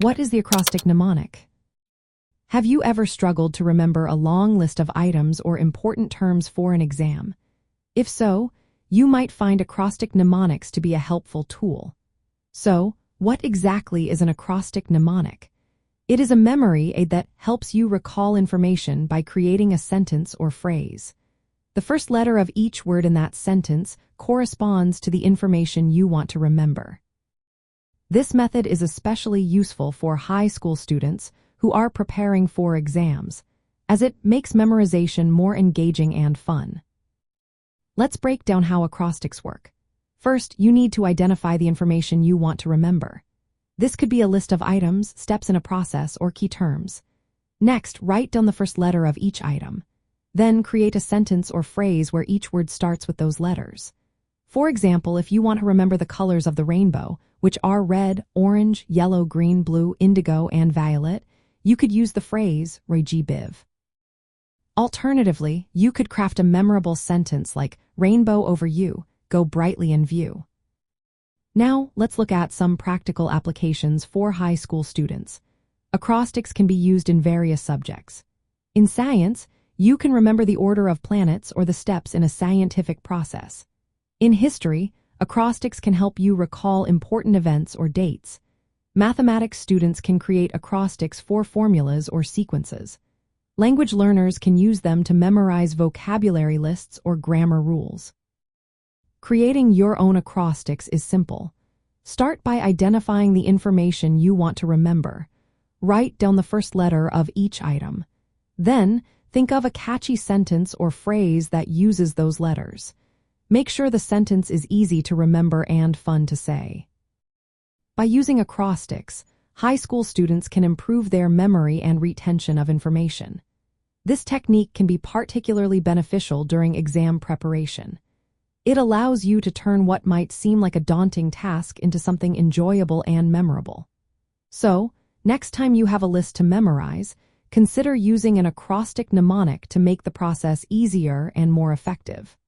What is the acrostic mnemonic? Have you ever struggled to remember a long list of items or important terms for an exam? If so, you might find acrostic mnemonics to be a helpful tool. So, what exactly is an acrostic mnemonic? It is a memory aid that helps you recall information by creating a sentence or phrase. The first letter of each word in that sentence corresponds to the information you want to remember. This method is especially useful for high school students who are preparing for exams, as it makes memorization more engaging and fun. Let's break down how acrostics work. First, you need to identify the information you want to remember. This could be a list of items, steps in a process, or key terms. Next, write down the first letter of each item. Then create a sentence or phrase where each word starts with those letters. For example, if you want to remember the colors of the rainbow, which are red, orange, yellow, green, blue, indigo, and violet, you could use the phrase "Regi Biv." Alternatively, you could craft a memorable sentence like "Rainbow over you, go brightly in view." Now, let's look at some practical applications for high school students. Acrostics can be used in various subjects. In science, you can remember the order of planets or the steps in a scientific process. In history, acrostics can help you recall important events or dates. Mathematics students can create acrostics for formulas or sequences. Language learners can use them to memorize vocabulary lists or grammar rules. Creating your own acrostics is simple. Start by identifying the information you want to remember. Write down the first letter of each item. Then, think of a catchy sentence or phrase that uses those letters. Make sure the sentence is easy to remember and fun to say. By using acrostics, high school students can improve their memory and retention of information. This technique can be particularly beneficial during exam preparation. It allows you to turn what might seem like a daunting task into something enjoyable and memorable. So, next time you have a list to memorize, consider using an acrostic mnemonic to make the process easier and more effective.